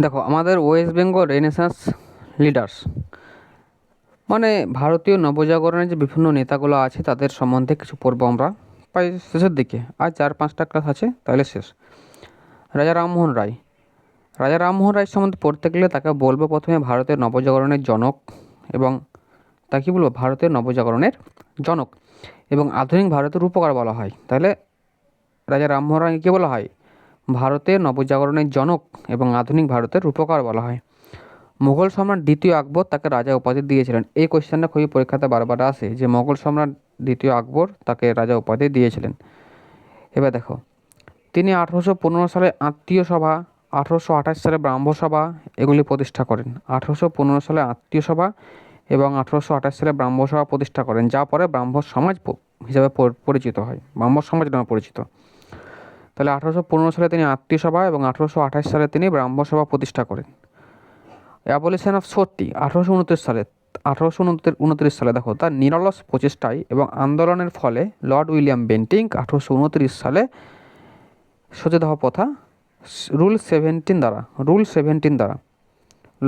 দেখো, আমাদের West Bengal renaissance leaders মানে ভারতীয় নবজাগরণের যে বিভিন্ন নেতাগুলো আছে তাদের সম্বন্ধে কিছু পড়বো আমরা প্রায় শেষের দিকে। আর 4-5টা ক্লাস আছে, তাহলে শেষ। রাজা রামমোহন রায়। রাজা রামমোহন রায় সম্বন্ধে পড়তে গেলে তাকে বলবো প্রথমে ভারতের নবজাগরণের জনক, এবং তা কী বলবো, ভারতের নবজাগরণের জনক এবং আধুনিক ভারতের রূপকার বলা হয়। তাহলে রাজা রামমোহন রায়কে কী বলা হয়? ভারতের নবজাগরণের জনক এবং আধুনিক ভারতের রূপকার বলা হয়। মুঘল সম্রাট দ্বিতীয় আকবর তাকে রাজা উপাধি দিয়েছিলেন। এই কোয়েশ্চেনটা খুবই পরীক্ষাতে বারবার আসে যে মুঘল সম্রাট দ্বিতীয় আকবর তাকে রাজা উপাধি দিয়েছিলেন। এবার দেখো, তিনি 1815 সালে আত্মীয় সভা, 1828 সালে ব্রাহ্মসভা এগুলি প্রতিষ্ঠা করেন। 1815 সালে আত্মীয় সভা এবং 1828 সালে ব্রাহ্মসভা প্রতিষ্ঠা করেন, যা পরে ব্রাহ্ম সমাজ হিসাবে পরিচিত হয়, ব্রাহ্ম সমাজ নামে পরিচিত। তাহলে 1815 সালে তিনি আত্মীয় সভা এবং 1828 সালে তিনি ব্রাহ্মসভা প্রতিষ্ঠা করেন। অ্যাবলিশন অফ সতী 1829 সালে, 1829 সালে দেখো, তার নিরলস প্রচেষ্টায় এবং আন্দোলনের ফলে লর্ড উইলিয়াম বেন্টিং 1829 সালে সতীদাহ প্রথা রুল 17 দ্বারা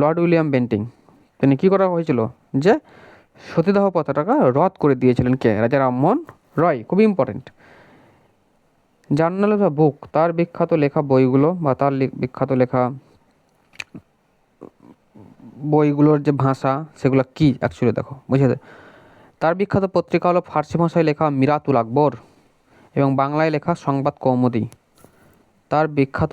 লর্ড উইলিয়াম বেন্টিং তিনি কী করা হয়েছিল, যে সতীদাহ প্রথাটাকে রদ করে দিয়েছিলেন। কে? রাজা রামমোহন রয়। খুবই ইম্পর্টেন্ট। জার্নাল বা বুক, তার বিখ্যাত লেখা বইগুলো বা তার বিখ্যাত লেখা বইগুলোর যে ভাষা সেগুলো কী অ্যাকচুয়ালি দেখো বুঝে। তার বিখ্যাত পত্রিকা হলো ফার্সি ভাষায় লেখা মিরাতুল আকবর এবং বাংলায় লেখা সংবাদ কৌমুদি। তার বিখ্যাত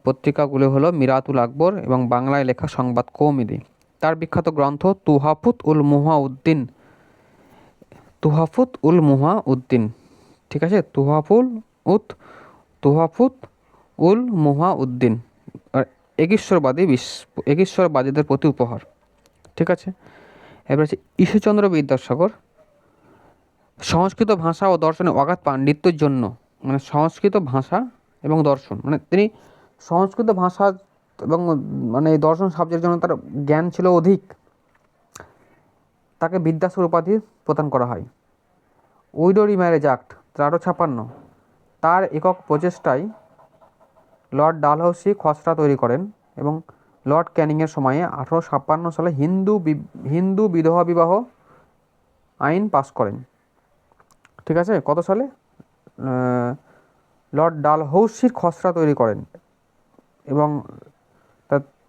পত্রিকাগুলি হলো মিরাতুল আকবর এবং বাংলায় লেখা সংবাদ কৌমুদি। তার বিখ্যাত গ্রন্থ তুহাফুত উল মুহা উদ্দিন। ঠিক আছে, তুহাফুত উল মুহা উদ্দিন আর এগীশ্বরবাদীদের প্রতি উপহার। ঠিক আছে, এবার হচ্ছে ঈশ্বরচন্দ্র বিদ্যাসাগর। সংস্কৃত ভাষা ও দর্শনে অগাধ পাণ্ডিত্যের জন্য, মানে সংস্কৃত ভাষা এবং দর্শন, মানে তিনি সংস্কৃত ভাষা এবং মানে এই দর্শন সাবজেক্টের জন্য তার জ্ঞান ছিল অধিক, তাকে বিদ্যাসাগর উপাধি প্রদান করা হয়। উইডো রিম্যারেজ অ্যাক্ট 1356, তার একক প্রচেষ্টায় লর্ড ডালহৌসি খসড়া তৈরি করেন এবং লর্ড ক্যানিংয়ের সময়ে 1856 সালে হিন্দু বিধবা বিবাহ আইন পাস করেন। ঠিক আছে, কত সালে? লর্ড ডালহৌসির খসড়া তৈরি করেন এবং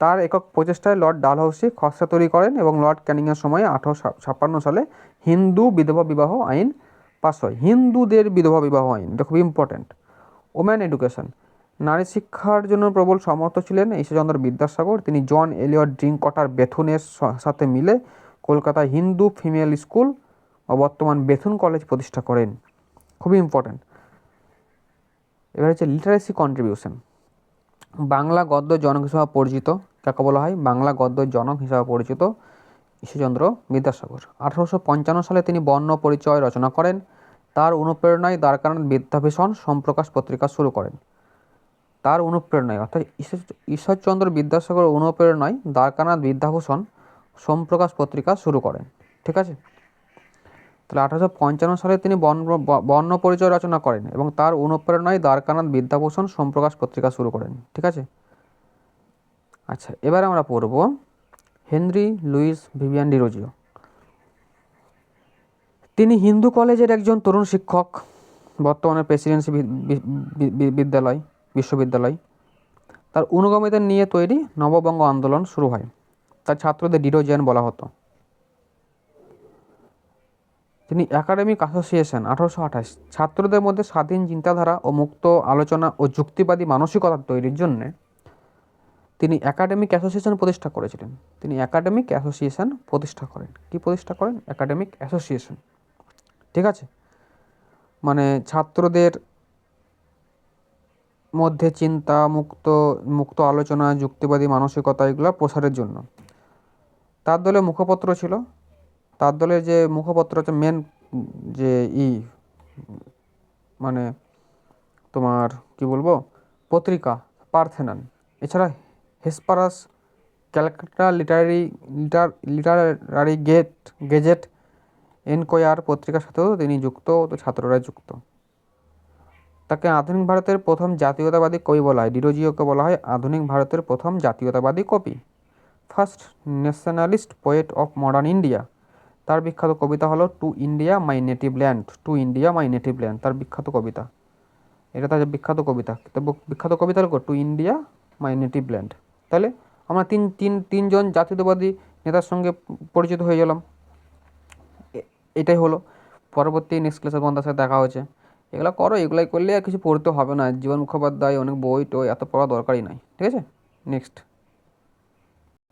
তার একক প্রচেষ্টায় লর্ড ডালহৌসি খসড়া তৈরি করেন এবং লর্ড ক্যানিংয়ের সময়ে 1856 সালে হিন্দু বিধবা বিবাহ আইন পাস হয়। হিন্দুদের বিধবা বিবাহ আইন, এটা খুব ইম্পর্ট্যান্ট। ওম্যান এডুকেশন, নারী শিক্ষার জন্য প্রবল সমর্থ ছিলেন ঈশ্বরচন্দ্র বিদ্যাসাগর। তিনি জন এলিয়ট ড্রিঙ্কওয়াটার বেথুনের সাথে মিলে কলকাতায় হিন্দু ফিমেল স্কুল ও বর্তমান বেথুন কলেজ প্রতিষ্ঠা করেন। খুবই ইম্পর্ট্যান্ট। এবার হচ্ছে লিটারেসি কন্ট্রিবিউশন। বাংলা গদ্য জনক হিসাবে পরিচিত, কাকে বলা হয়? বাংলা গদ্য জনক হিসাবে পরিচিত ঈশ্বরচন্দ্র বিদ্যাসাগর। 1855 সালে তিনি বর্ণ পরিচয় রচনা করেন। তার অনুপ্রেরণায় দ্বারকানাথ বিদ্যাভূষণ সম্প্রকাশ পত্রিকা শুরু করেন। তার অনুপ্রেরণায় অর্থাৎ ঈশ্বরচন্দ্র বিদ্যাসাগর অনুপ্রেরণায় দ্বারকানাথ বিদ্যাভূষণ সম্প্রকাশ পত্রিকা শুরু করেন। ঠিক আছে, তাহলে 1855 সালে তিনি বর্ণ পরিচয় রচনা করেন এবং তার অনুপ্রেরণায় দ্বারকানাথ বিদ্যাভূষণ সম্প্রকাশ পত্রিকা শুরু করেন। ঠিক আছে, আচ্ছা এবার আমরা পড়ব হেনরি লুইস ভিভিয়ান ডিরোজিও। তিনি হিন্দু কলেজের একজন তরুণ শিক্ষক, বর্তমানে প্রেসিডেন্সি বিশ্ববিদ্যালয়। তার অনুগামীদের নিয়ে তৈরি নববঙ্গ আন্দোলন শুরু হয়। তার ছাত্রদের ডিরোজিয়ান বলা হতো। তিনি একাডেমিক অ্যাসোসিয়েশন 1828 ছাত্রদের মধ্যে স্বাধীন চিন্তাধারা ও মুক্ত আলোচনা ও যুক্তিবাদী মানসিকতা তৈরির জন্য তিনি একাডেমিক অ্যাসোসিয়েশন প্রতিষ্ঠা করেছিলেন। তিনি একাডেমিক অ্যাসোসিয়েশন প্রতিষ্ঠা করেন। কি প্রতিষ্ঠা করেন? Academic association. ঠিক আছে, মানে ছাত্রদের মধ্যে চিন্তা মুক্ত আলোচনা, যুক্তিবাদী মানসিকতা এগুলো প্রসারের জন্য। তার দলে মুখপত্র ছিল, তার দলের যে মুখপত্র হচ্ছে মেন যে মানে তোমার কি বলবো পত্রিকা পার্থেনন, এছাড়া হেসপারাস, ক্যালকাটা লিটারারি গেজেট, এনকোয়ার পত্রিকার সাথেও তিনি যুক্ত, তো ছাত্ররা যুক্ত। তাকে আধুনিক ভারতের প্রথম জাতীয়তাবাদী কবি বলা হয়। ডিরোজিওকে বলা হয় আধুনিক ভারতের প্রথম জাতীয়তাবাদী কবি, first nationalist poet of modern India. তার বিখ্যাত কবিতা হলো to India my native land, to India my native land তার বিখ্যাত কবিতা। এটা তার বিখ্যাত কবিতা, বিখ্যাত কবিতা হলো to India my native land. তাহলে আমরা তিনজন জাতীয়তাবাদী নেতার সঙ্গে পরিচিত হয়ে গেলাম। এটাই হলো। পরবর্তী নেক্সট ক্লাসে বন্ধুদের সাথে দেখা হচ্ছে। এগুলো করো, এগুলাই করলে আর কিছু পড়তে হবে না। জীবন মুখোপাধ্যায় অনেক বই টই এত পড়া দরকারই নাই। ঠিক আছে, নেক্সট।